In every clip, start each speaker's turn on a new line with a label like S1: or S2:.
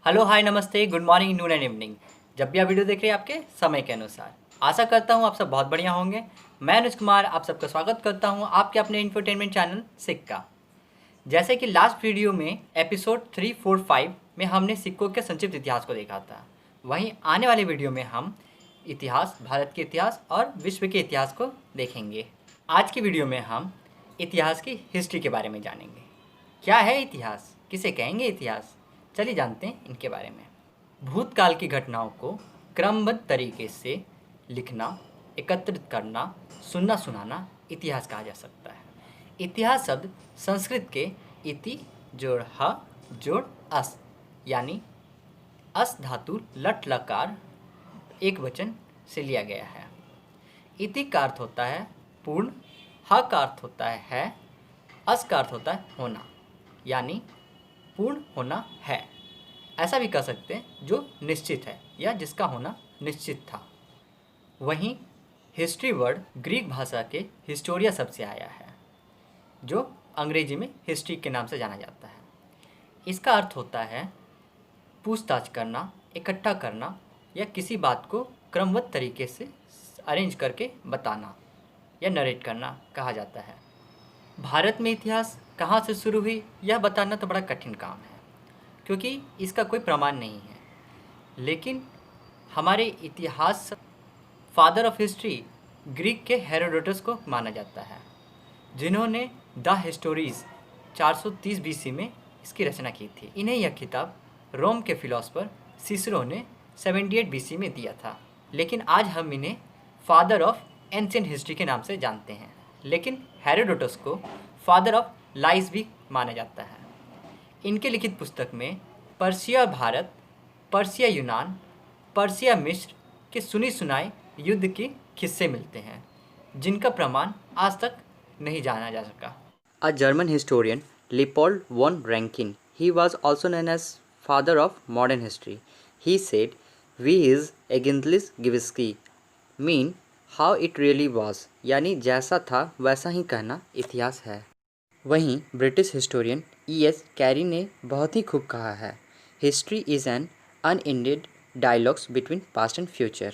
S1: Hello, हाय, नमस्ते, good morning, Noon and evening. जब भी आप वीडियो देख रहे हैं आपके समय के अनुसार। आशा करता हूँ आप सब बहुत बढ़िया होंगे। मैं अनुज कुमार आप सबका स्वागत करता हूँ आपके अपने इंफरटेनमेंट चैनल सिक्का। जैसे कि लास्ट वीडियो में एपिसोड 3, 4, 5 में हमने सिक्कों के संक्षिप्त इतिहास को देखा था। वहीं आने वाले वीडियो में हम इतिहास, भारत के इतिहास और विश्व के इतिहास को देखेंगे। आज की वीडियो में हम इतिहास की हिस्ट्री के बारे में जानेंगे। क्या है इतिहास, किसे कहेंगे इतिहास, चलिए जानते हैं इनके बारे में। भूतकाल की घटनाओं को क्रमबद्ध तरीके से लिखना, एकत्रित करना, सुनना सुनाना इतिहास कहा जा सकता है। इतिहास शब्द संस्कृत के इति जोड़ ह जोड़ अस यानी अस धातु लट लकार एक वचन से लिया गया है। इति का अर्थ होता है पूर्ण, ह का अर्थ होता है अस का अर्थ होता है होना, यानी पूर्ण होना है। ऐसा भी कह सकते हैं जो निश्चित है या जिसका होना निश्चित था। वहीं हिस्ट्री वर्ड ग्रीक भाषा के हिस्टोरिया शब्द से आया है, जो अंग्रेजी में हिस्ट्री के नाम से जाना जाता है। इसका अर्थ होता है पूछताछ करना, इकट्ठा करना या किसी बात को क्रमबद्ध तरीके से अरेंज करके बताना या नरेट करना कहा जाता है। भारत में इतिहास कहाँ से शुरू हुई यह बताना तो बड़ा कठिन काम है, क्योंकि इसका कोई प्रमाण नहीं है। लेकिन हमारे इतिहास फादर ऑफ हिस्ट्री ग्रीक के हेरोडोटस को माना जाता है, जिन्होंने द हिस्टोरीज 430 बीसी में इसकी रचना की थी। इन्हें यह खिताब रोम के फिलोसफर सिसरो ने 78 बीसी में दिया था। लेकिन आज हम इन्हें फादर ऑफ एंशिएंट हिस्ट्री के नाम से जानते हैं। लेकिन हेरोडोटस को फादर ऑफ लाइज भी माना जाता है। इनके लिखित पुस्तक में पर्शिया भारत, पर्शिया यूनान, पर्शिया मिस्र के सुनी सुनाए युद्ध के किस्से मिलते हैं, जिनका प्रमाण आज तक नहीं जाना जा सका। A German historian, Leopold von Rankin, he was also known as father of modern history. He said, "We is eigentlich gewesen, mean how it really was." यानी जैसा था वैसा ही कहना इतिहास है। वहीं ब्रिटिश हिस्टोरियन E.S. कैरी ने बहुत ही खूब कहा है, history is an unended dialogues between past and future.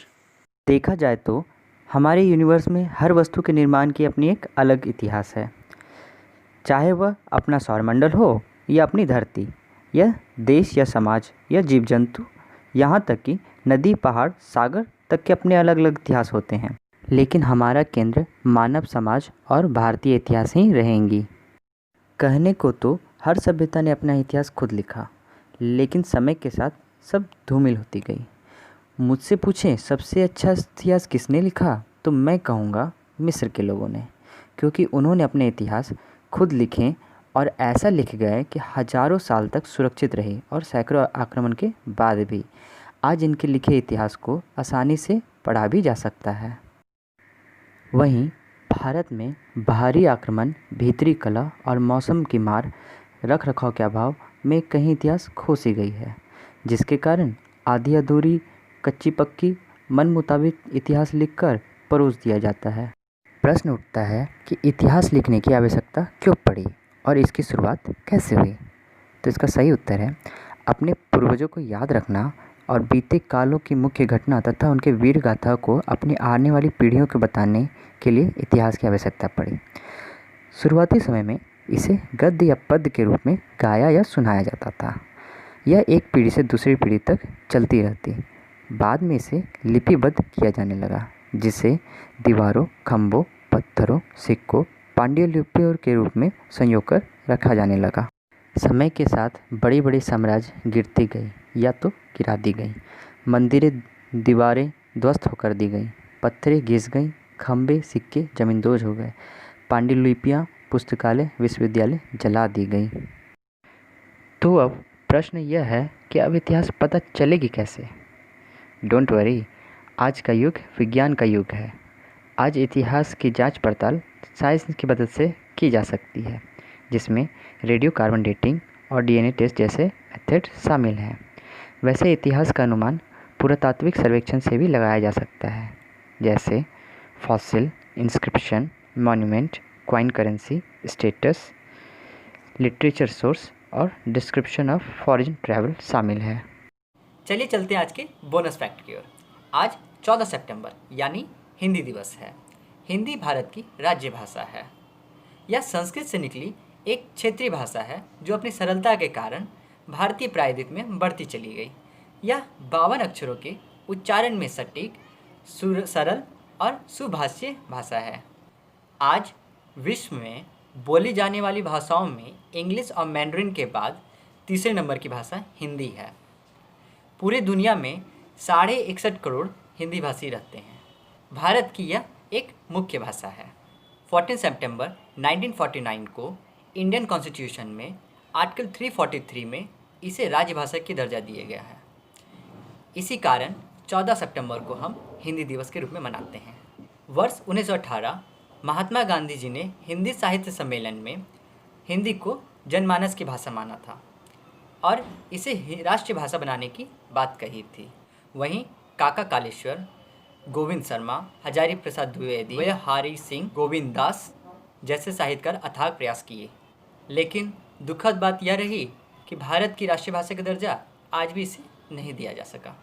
S1: देखा जाए तो हमारे यूनिवर्स में हर वस्तु के निर्माण की अपनी एक अलग इतिहास है, चाहे वह अपना सौरमंडल हो या अपनी धरती, या देश या समाज या जीव जंतु, यहाँ तक कि नदी, पहाड़, सागर तक के अपने अलग अलग इतिहास होते हैं। लेकिन हमारा केंद्र मानव समाज और भारतीय इतिहास ही रहेंगी। कहने को तो हर सभ्यता ने अपना इतिहास खुद लिखा, लेकिन समय के साथ सब धूमिल होती गई। मुझसे पूछें सबसे अच्छा इतिहास किसने लिखा, तो मैं कहूँगा मिस्र के लोगों ने, क्योंकि उन्होंने अपने इतिहास खुद लिखे और ऐसा लिख गए कि हजारों साल तक सुरक्षित रहे और सैकड़ों आक्रमण के बाद भी आज इनके लिखे इतिहास को आसानी से पढ़ा भी जा सकता है। वहीं भारत में बाहरी आक्रमण, भीतरी कला और मौसम की मार, रख रखाव के अभाव में कहीं इतिहास खो सी गई है, जिसके कारण आधी अधूरी, कच्ची पक्की, मन मुताबिक इतिहास लिखकर परोस दिया जाता है। प्रश्न उठता है कि इतिहास लिखने की आवश्यकता क्यों पड़ी और इसकी शुरुआत कैसे हुई। तो इसका सही उत्तर है अपने पूर्वजों को याद रखना और बीते कालों की मुख्य घटना तथा उनके वीर गाथा को अपनी आने वाली पीढ़ियों को बताने के लिए इतिहास की आवश्यकता पड़ी। शुरुआती समय में इसे गद्य या पद्य के रूप में गाया या सुनाया जाता था। यह एक पीढ़ी से दूसरी पीढ़ी तक चलती रहती। बाद में इसे लिपिबद्ध किया जाने लगा, जिसे दीवारों, खंभों, पत्थरों, सिक्कों, पांड्यलिपियों के रूप में संजो कर रखा जाने लगा। समय के साथ बड़ी बड़ी साम्राज्य गिरती गई या तो गिरा दी गई, मंदिरें, दीवारें ध्वस्त होकर दी गई, पत्थरें घिस गई, खंभे, सिक्के जमींदोज हो गए, पांड्यलिपियाँ, पुस्तकालय, विश्वविद्यालय जला दी गई। तो अब प्रश्न यह है कि अब इतिहास पता चलेगी कैसे। डोंट वरी, आज का युग विज्ञान का युग है। आज इतिहास की जांच पड़ताल साइंस की मदद से की जा सकती है, जिसमें रेडियो कार्बन डेटिंग और डीएनए टेस्ट जैसे मेथड शामिल हैं। वैसे इतिहास का अनुमान पुरातात्विक सर्वेक्षण से भी लगाया जा सकता है, जैसे fossil, inscription, monument, coin currency, status, literature source और डिस्क्रिप्शन ऑफ फॉरेन ट्रैवल शामिल है। चलिए चलते हैं आज के बोनस फैक्ट की ओर। आज 14 सितंबर यानी हिंदी दिवस है। हिंदी भारत की राज्य भाषा है। यह संस्कृत से निकली एक क्षेत्रीय भाषा है जो अपनी सरलता के कारण भारतीय प्रायद्वीप में बढ़ती चली गई। यह 52 अक्षरों के उच्चारण में सटीक, सरल और सुभाषीय भाषा है। आज विश्व में बोली जाने वाली भाषाओं में इंग्लिश और मैंड्रिन के बाद तीसरे नंबर की भाषा हिंदी है। पूरी दुनिया में 61.5 करोड़ हिंदी भाषी रहते हैं। भारत की यह एक मुख्य भाषा है। 14 सितंबर 1949 को इंडियन कॉन्स्टिट्यूशन में आर्टिकल 343 में इसे राजभाषा की दर्जा दिया गया है। इसी कारण 14 सितंबर को हम हिंदी दिवस के रूप में मनाते हैं। वर्ष 1918 महात्मा गांधी जी ने हिंदी साहित्य सम्मेलन में हिंदी को जनमानस की भाषा माना था और इसे राष्ट्रीय भाषा बनाने की बात कही थी। वहीं काका कालेश्वर, गोविंद शर्मा, हजारी प्रसाद द्विवेदी व हरि सिंह गोविंद दास जैसे साहित्यकार अथाग प्रयास किए, लेकिन दुखद बात यह रही कि भारत की राष्ट्रीय भाषा का दर्जा आज भी इसे नहीं दिया जा सका।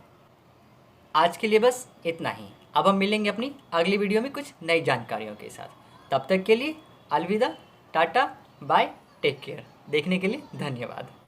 S1: आज के लिए बस इतना ही। अब हम मिलेंगे अपनी अगली वीडियो में कुछ नई जानकारियों के साथ। तब तक के लिए अलविदा, टाटा, बाय, टेक केयर। देखने के लिए धन्यवाद।